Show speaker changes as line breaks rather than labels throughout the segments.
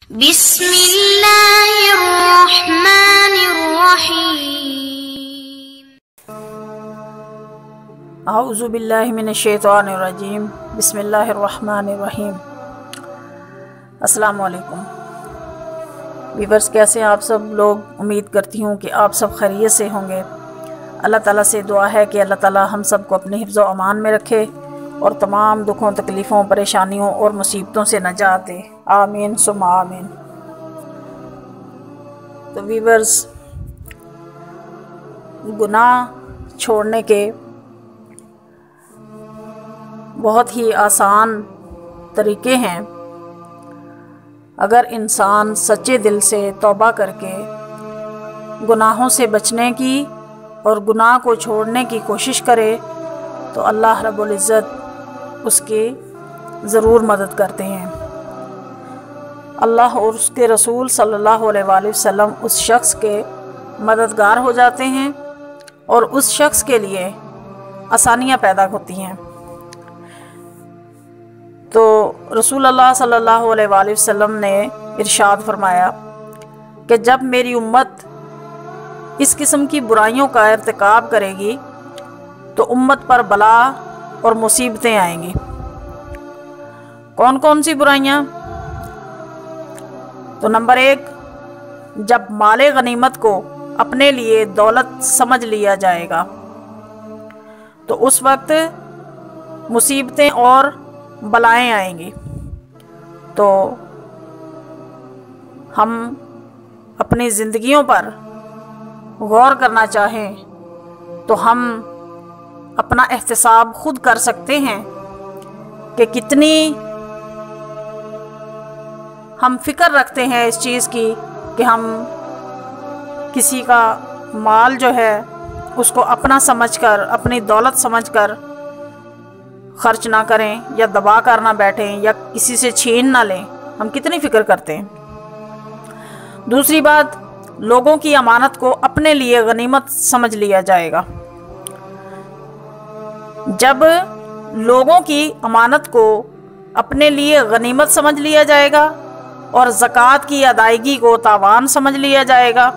बिस्मिल्लाहिर्रहमानिर्रहीम। औज़ु बिल्लाहि मिनश्शैतानिर्रजीम। बिस्मिल्लाहिर्रहमानिर्रहीम। अस्सलामु अलैकुम व्यूअर्स, कैसे हैं आप सब लोग। उम्मीद करती हूँ कि आप सब खैरियत से होंगे। अल्लाह ताला से दुआ है कि अल्लाह ताला हम सब को अपने हिफ्ज़ व अमान में रखे और तमाम दुखों, तकलीफ़ों, परेशानियों और मुसीबतों से नजात दे। आमीन सुम्मा आमीन। तो व्यूअर्स, गुनाह छोड़ने के बहुत ही आसान तरीके हैं। अगर इंसान सच्चे दिल से तौबा करके गुनाहों से बचने की और गुनाह को छोड़ने की कोशिश करे तो अल्लाह रब्बुल इज़्ज़त उसकी ज़रूर मदद करते हैं। अल्लाह और उसके रसूल सल्लल्लाहु अलैहि वसल्लम उस शख्स के मददगार हो जाते हैं और उस शख्स के लिए आसानियाँ पैदा होती हैं। तो रसूल अल्लाह सल्लल्लाहु अलैहि वसल्लम ने इरशाद फरमाया कि जब मेरी उम्मत इस किस्म की बुराइयों का इर्तिकाब करेगी तो उम्मत पर बला और मुसीबतें आएंगी। कौन कौन सी बुराइयां? तो नंबर 1, जब माले गनीमत को अपने लिए दौलत समझ लिया जाएगा तो उस वक्त मुसीबतें और बलाएं आएंगी। तो हम अपनी ज़िंदगियों पर गौर करना चाहें तो हम अपना एहतिसाब खुद कर सकते हैं कि कितनी हम फ़िक्र रखते हैं इस चीज़ की कि हम किसी का माल जो है उसको अपना समझकर, अपनी दौलत समझकर खर्च ना करें या दबा कर ना बैठें या किसी से छीन ना लें। हम कितनी फ़िक्र करते हैं। दूसरी बात, लोगों की अमानत को अपने लिए गनीमत समझ लिया जाएगा। जब लोगों की अमानत को अपने लिए गनीमत समझ लिया जाएगा और ज़कात की अदायगी को तावान समझ लिया जाएगा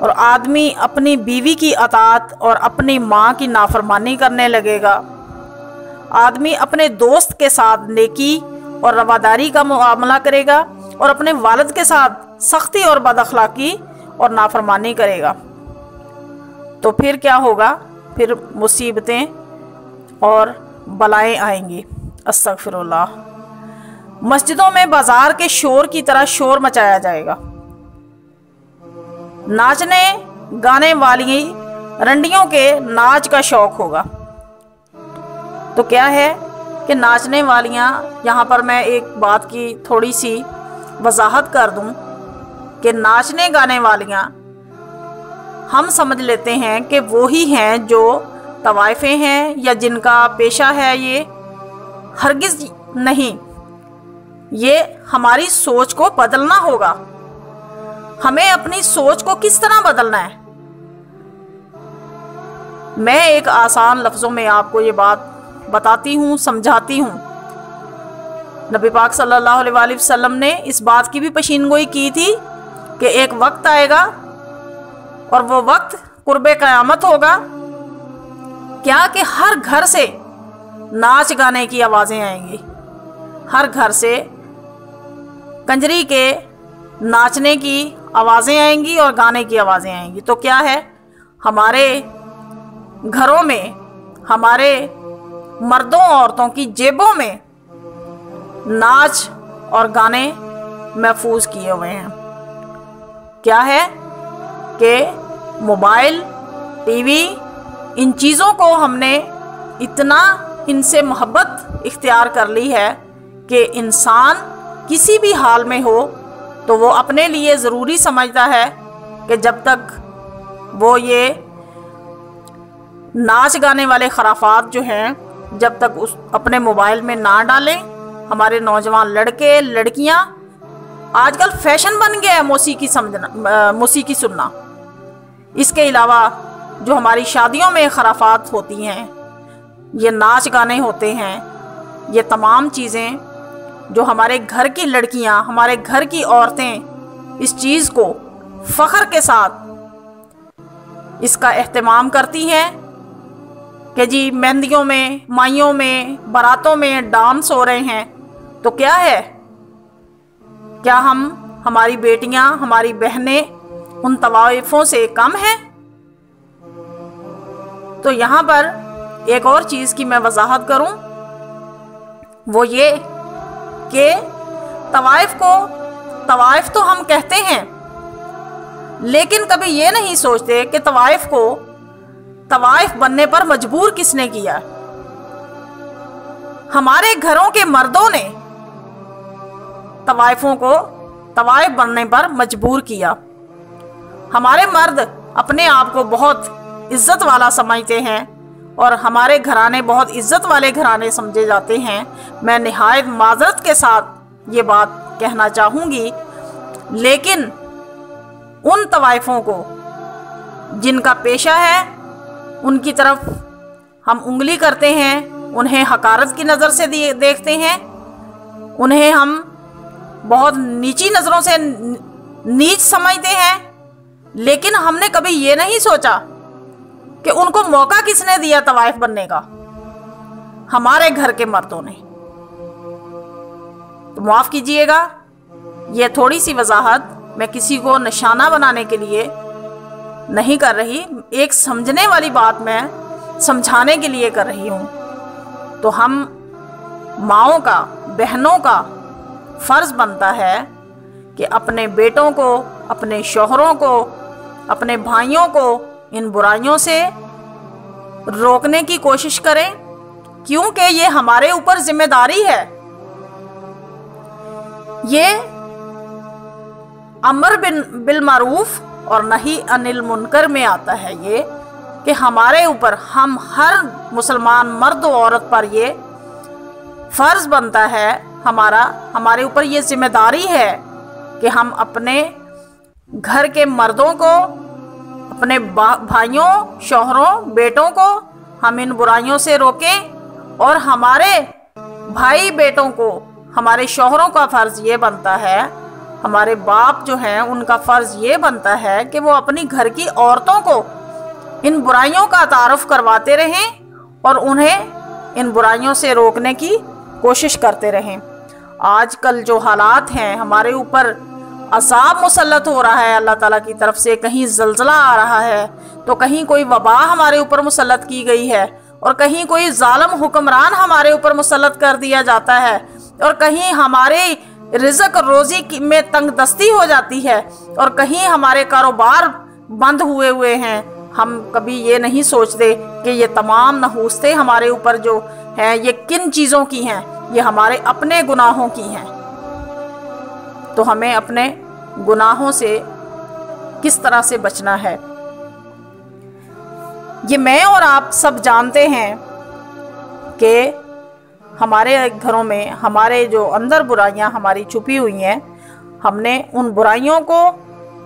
और आदमी अपनी बीवी की अताअत और अपनी माँ की नाफरमानी करने लगेगा, आदमी अपने दोस्त के साथ नेकी और रवादारी का मुआमला करेगा और अपने वालिद के साथ सख्ती और बदअखलाकी और नाफरमानी करेगा, तो फिर क्या होगा? फिर मुसीबतें और बलाएं आएंगी। अस्तगफिरुल्लाह। मस्जिदों में बाजार के शोर की तरह शोर मचाया जाएगा। नाचने गाने वाली रंडियों के नाच का शौक होगा। तो क्या है कि नाचने वालियाँ, यहाँ पर मैं एक बात की थोड़ी सी वजाहत कर दूँ कि नाचने गाने वालियाँ हम समझ लेते हैं कि वो ही हैं जो तवाइफ़ें हैं या जिनका पेशा है। ये हरगिज़ नहीं। ये हमारी सोच को बदलना होगा। हमें अपनी सोच को किस तरह बदलना है? मैं एक आसान लफ्ज़ों में आपको ये बात बताती हूँ, समझाती हूँ। नबी पाक सल्लल्लाहु अलैहि वसल्लम ने इस बात की भी पेशीनगोई की थी कि एक वक्त आएगा और वो वक्त कुर्बे क़यामत होगा क्या कि हर घर से नाच गाने की आवाज़ें आएंगी। हर घर से कंजरी के नाचने की आवाज़ें आएंगी और गाने की आवाज़ें आएंगी। तो क्या है, हमारे घरों में हमारे मर्दों औरतों की जेबों में नाच और गाने महफूज किए हुए हैं। क्या है कि मोबाइल, टीवी, इन चीज़ों को हमने इतना इनसे मोहब्बत इख्तियार कर ली है कि इंसान किसी भी हाल में हो तो वो अपने लिए ज़रूरी समझता है कि जब तक वो ये नाच गाने वाले खराफात जो हैं जब तक उस अपने मोबाइल में ना डालें। हमारे नौजवान लड़के लड़कियां, आजकल फैशन बन गया है मौसीकी समझना, मौसीकी सुनना। इसके अलावा जो हमारी शादियों में खराफात होती हैं, ये नाच गाने होते हैं, ये तमाम चीज़ें जो हमारे घर की लड़कियां, हमारे घर की औरतें इस चीज़ को फ़ख्र के साथ इसका एहतमाम करती हैं कि जी मेहंदियों में, माइयों में, बारातों में डांस हो रहे हैं, तो क्या है, क्या हमारी बेटियां, हमारी बहनें उन तवाइफों से कम हैं? तो यहाँ पर एक और चीज़ की मैं वजाहत करूं, वो ये कि तवाइफ तो हम कहते हैं, लेकिन कभी ये नहीं सोचते कि तवाइफ को तवाइफ बनने पर मजबूर किसने किया। हमारे घरों के मर्दों ने तवाइफों को तवाइफ बनने पर मजबूर किया। हमारे मर्द अपने आप को बहुत इज्जत वाला समझते हैं और हमारे घराने बहुत इज्जत वाले घराने समझे जाते हैं। मैं निहायत माजरत के साथ ये बात कहना चाहूँगी, लेकिन उन तवाइफों को जिनका पेशा है उनकी तरफ हम उंगली करते हैं, उन्हें हकारत की नज़र से देखते हैं, उन्हें हम बहुत नीची नज़रों से नीच समझते हैं। लेकिन हमने कभी ये नहीं सोचा कि उनको मौका किसने दिया तवाइफ बनने का? हमारे घर के मर्दों ने। तो माफ़ कीजिएगा, ये थोड़ी सी वजाहत मैं किसी को निशाना बनाने के लिए नहीं कर रही, एक समझने वाली बात मैं समझाने के लिए कर रही हूँ। तो हम माँओं का, बहनों का फ़र्ज़ बनता है कि अपने बेटों को, अपने शौहरों को, अपने भाइयों को इन बुराइयों से रोकने की कोशिश करें, क्योंकि ये हमारे ऊपर जिम्मेदारी है। ये अमर बिल मारूफ और नही अनिल मुनकर में आता है ये कि हमारे ऊपर, हम हर मुसलमान मर्द और औरत पर ये फ़र्ज़ बनता है, हमारे ऊपर ये जिम्मेदारी है कि हम अपने घर के मर्दों को, अपने भाइयों, शौहरों, बेटों को हम इन बुराइयों से रोकें। और हमारे भाई बेटों को, हमारे शौहरों का फ़र्ज़ ये बनता है, हमारे बाप जो हैं उनका फ़र्ज़ ये बनता है कि वो अपनी घर की औरतों को इन बुराइयों का तारुफ करवाते रहें और उन्हें इन बुराइयों से रोकने की कोशिश करते रहें। आजकल जो हालात हैं, हमारे ऊपर अज़ाब मुसल्लत हो रहा है अल्लाह ताला की तरफ से, कहीं ज़ल्ज़ला आ रहा है, तो कहीं कोई वबा हमारे ऊपर मुसल्लत की गई है, और कहीं कोई ज़ालिम हुक्मरान हमारे ऊपर मुसल्लत कर दिया जाता है, और कहीं हमारे रिज़्क़ रोज़ी में तंगदस्ती हो जाती है, और कहीं हमारे कारोबार बंद हुए हैं। हम कभी ये नहीं सोचते कि ये तमाम नहूस्तें हमारे ऊपर जो हैं ये किन चीज़ों की हैं, ये हमारे अपने गुनाहों की हैं। तो हमें अपने गुनाहों से किस तरह से बचना है, ये मैं और आप सब जानते हैं कि हमारे घरों में, हमारे जो अंदर बुराइयां हमारी छुपी हुई हैं, हमने उन बुराइयों को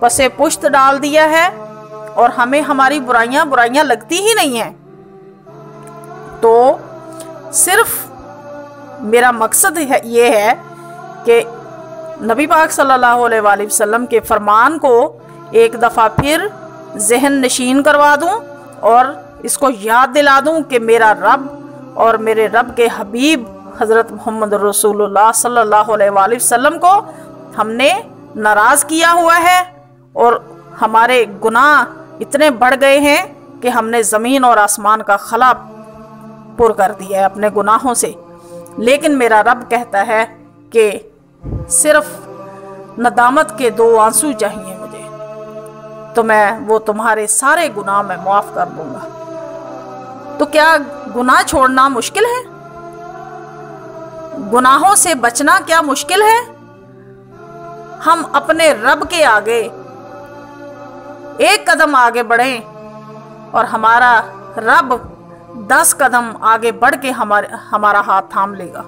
पसे पुश्त डाल दिया है और हमें हमारी बुराइयां लगती ही नहीं हैं। तो सिर्फ मेरा मकसद ये है कि नबी पाक सल्लल्लाहु अलैहि वसल्लम के फरमान को एक दफ़ा फिर जहन नशीन करवा दूं और इसको याद दिला दूं कि मेरा रब और मेरे रब के हबीब हज़रत मोहम्मद रसूलुल्लाह सल्लल्लाहु अलैहि वसल्लम को हमने नाराज़ किया हुआ है और हमारे गुनाह इतने बढ़ गए हैं कि हमने ज़मीन और आसमान का खला पुर कर दिया है अपने गुनाहों से। लेकिन मेरा रब कहता है कि सिर्फ नदामत के 2 आंसू चाहिए मुझे, तो मैं वो तुम्हारे सारे गुनाह मैं माफ़ कर दूंगा। तो क्या गुनाह छोड़ना मुश्किल है? गुनाहों से बचना क्या मुश्किल है? हम अपने रब के आगे एक कदम आगे बढ़ें और हमारा रब 10 कदम आगे बढ़ के हमारा हाथ थाम लेगा।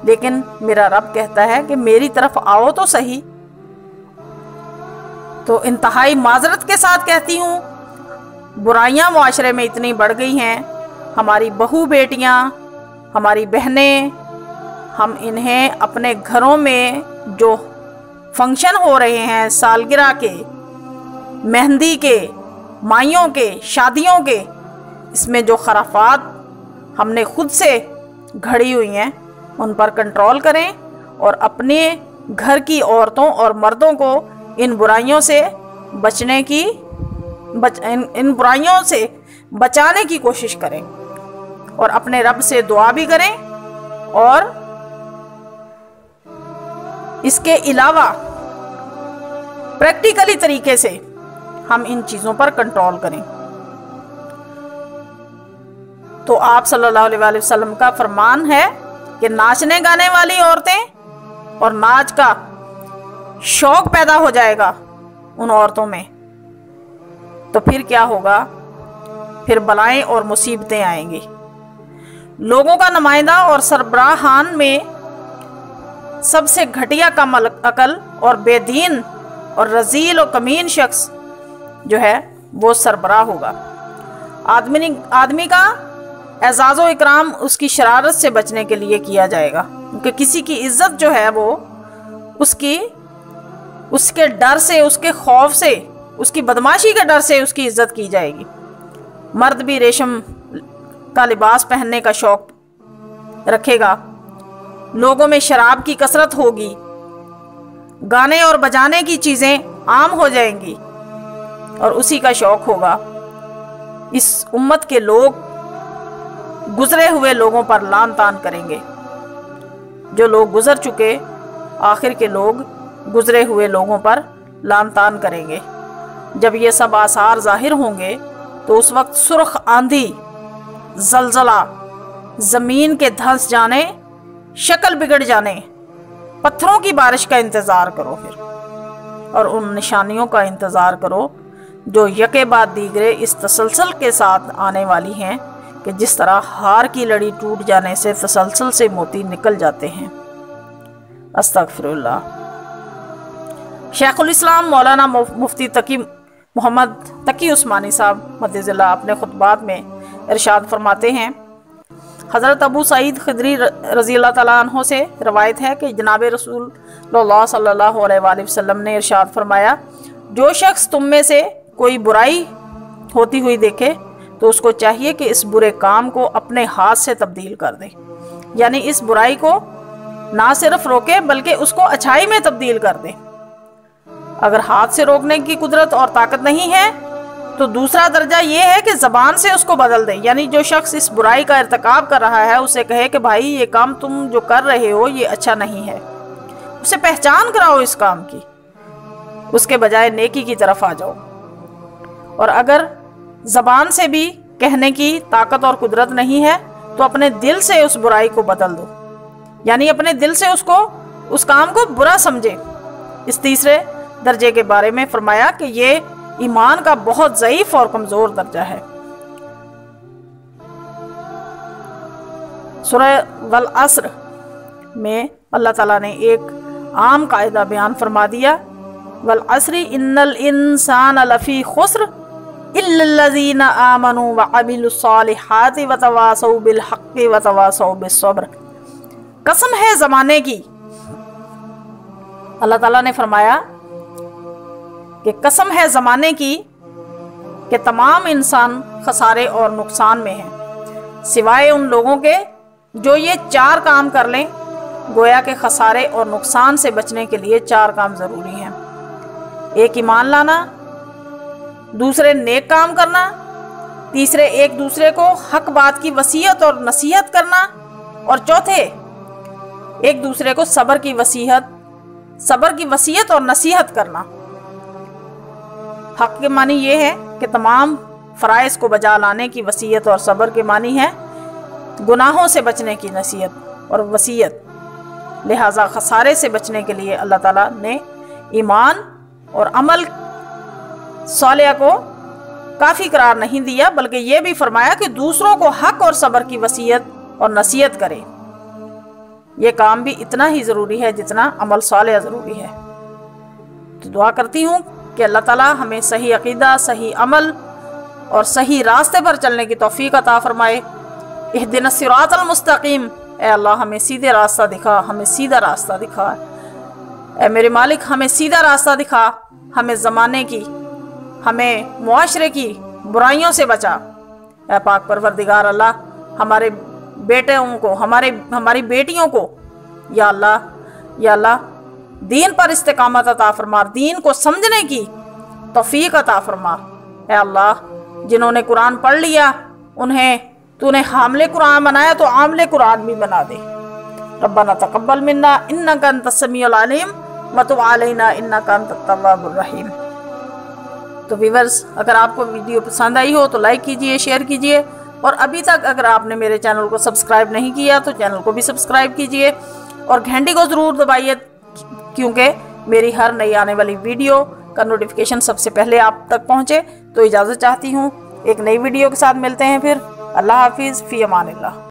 लेकिन मेरा रब कहता है कि मेरी तरफ आओ तो सही। तो इंतहाई माजरत के साथ कहती हूँ, बुराइयां मुआशरे में इतनी बढ़ गई हैं, हमारी बहू बेटियां, हमारी बहनें, हम इन्हें अपने घरों में जो फंक्शन हो रहे हैं, सालगिरह के, मेहंदी के, माइयों के, शादियों के, इसमें जो खराफात हमने खुद से घड़ी हुई हैं उन पर कंट्रोल करें और अपने घर की औरतों और मर्दों को इन बुराइयों से बचने की इन बुराइयों से बचाने की कोशिश करें और अपने रब से दुआ भी करें। और इसके अलावा प्रैक्टिकली तरीके से हम इन चीज़ों पर कंट्रोल करें। तो आप सल्लल्लाहु अलैहि वसल्लम का फरमान है कि नाचने गाने वाली औरतें और नाच का शौक पैदा हो जाएगा उन औरतों में, तो फिर क्या होगा? फिर बलाएं और मुसीबतें आएंगी। लोगों का नुमाइंदा और सरबराहान में सबसे घटिया कम अकल और बेदीन और रजील और कमीन शख्स जो है वो सरबराह होगा। आदमी का एजाज़ व इकराम उसकी शरारत से बचने के लिए किया जाएगा, क्योंकि किसी की इज्जत जो है वो उसके डर से, उसके खौफ से, उसकी बदमाशी के डर से उसकी इज्जत की जाएगी। मर्द भी रेशम का लिबास पहनने का शौक रखेगा। लोगों में शराब की कसरत होगी। गाने और बजाने की चीज़ें आम हो जाएंगी और उसी का शौक होगा। इस उम्मत के लोग गुजरे हुए लोगों पर लान तान करेंगे। जो लोग गुजर चुके, आखिर के लोग गुजरे हुए लोगों पर लान तान करेंगे। जब ये सब आसार जाहिर होंगे तो उस वक्त सुर्ख आंधी, जलजला, ज़मीन के धंस जाने, शक्ल बिगड़ जाने, पत्थरों की बारिश का इंतज़ार करो फिर, और उन निशानियों का इंतज़ार करो जो यके बाद दीगरे इस तसलसल के साथ आने वाली हैं कि जिस तरह हार की लड़ी टूट जाने से तसलसल से मोती निकल जाते हैं। अस्तगफिरुल्लाह। शेखुल इस्लाम मौलाना मुफ्ती तकी मोहम्मद तकी उस्मानी साहब मद्दिज़िल्लाह अपने खुतबात में इरशाद फरमाते हैं, हज़रत अबू सईद खदरी रज़ियल्लाहु तआला अन्हु से रवायत है कि जनाब रसूलुल्लाह सल्लल्लाहु अलैहि वसल्लम ने इरशाद फरमाया, जो शख्स तुम में से कोई बुराई होती हुई देखे तो उसको चाहिए कि इस बुरे काम को अपने हाथ से तब्दील कर दे, यानी इस बुराई को ना सिर्फ रोके बल्कि उसको अच्छाई में तब्दील कर दे। अगर हाथ से रोकने की कुदरत और ताकत नहीं है तो दूसरा दर्जा ये है कि ज़बान से उसको बदल दे, यानी जो शख्स इस बुराई का इर्तिकाब कर रहा है उसे कहे कि भाई ये काम तुम जो कर रहे हो ये अच्छा नहीं है, उसे पहचान कराओ इस काम की, उसके बजाय नेकी की तरफ आ जाओ। और अगर ज़बान से भी कहने की ताकत और कुदरत नहीं है तो अपने दिल से उस बुराई को बदल दो, यानी अपने दिल से उस काम को बुरा समझे। इस तीसरे दर्जे के बारे में फरमाया कि ये ईमान का बहुत ज़ईफ और कमज़ोर दर्जा है। सूरह वल अस्र में अल्लाह ताला ने एक आम कायदा बयान फरमा दिया, वल अस्री इन्नल इंसान लफ़ी खुस्र इल्लल्लज़ीना आमनू व अमिलुस्सालिहाति व तवासौ बिल हक़्क़ि व तवासौ बिस्सब्र। कसम है ज़माने की, अल्लाह ताला ने फरमाया कि कसम है ज़माने की कि तमाम इंसान खसारे और नुकसान में हैं, सिवाय उन लोगों के जो ये चार काम कर लें। गोया के खसारे और नुकसान से बचने के लिए चार काम ज़रूरी हैं। एक, ईमान लाना, दूसरे नेक काम करना, तीसरे एक दूसरे को हक बात की वसीयत और नसीहत करना, और चौथे एक दूसरे को सब्र की वसीयत और नसीहत करना। हक के मानी ये है कि तमाम फ़राइज़ को बजा लाने की वसीयत, और सब्र के मानी है गुनाहों से बचने की नसीहत और वसीयत। लिहाजा खसारे से बचने के लिए अल्लाह ताला ने ईमान और अमल सालिह को काफ़ी करार नहीं दिया, बल्कि ये भी फरमाया कि दूसरों को हक और सब्र की वसीयत और नसीहत करें। यह काम भी इतना ही ज़रूरी है जितना अमल सालिह ज़रूरी है। तो दुआ करती हूँ कि अल्लाह ताला हमें सही अक़ीदा, सही अमल और सही रास्ते पर चलने की तौफ़ीक़ अता फ़रमाए। इहदिनस सिरातल मुस्तक़ीम ए अल्लाह हमें सीधे रास्ता दिखा, हमें सीधा रास्ता दिखा। ए मेरे मालिक हमें सीधा रास्ता दिखा, हमें ज़माने की, हमें मुआशरे की बुराइयों से बचा। ए पाक परवरदिगार अल्लाह हमारे बेटों को, हमारी बेटियों को या अल्लाह दीन पर इस्तिकामत अता फरमा, दीन को समझने की तौफीक अता फरमा। ए अल्लाह जिन्होंने कुरान पढ़ लिया उन्हें तूने हामले कुरान बनाया तो आमले कुरान भी बना दे। रब्बना तक़ब्बल मिन्ना इन्नका अंतस समीउल अलीम व तुब अलैना इन्नका अंतत तव्वाबुर रहीम। तो व्यूअर्स, अगर आपको वीडियो पसंद आई हो तो लाइक कीजिए, शेयर कीजिए, और अभी तक अगर आपने मेरे चैनल को सब्सक्राइब नहीं किया तो चैनल को भी सब्सक्राइब कीजिए और घंटी को ज़रूर दबाइए, क्योंकि मेरी हर नई आने वाली वीडियो का नोटिफिकेशन सबसे पहले आप तक पहुँचे। तो इजाज़त चाहती हूँ, एक नई वीडियो के साथ मिलते हैं फिर। अल्लाह हाफिज़, फ़ी अमानिल्लाह।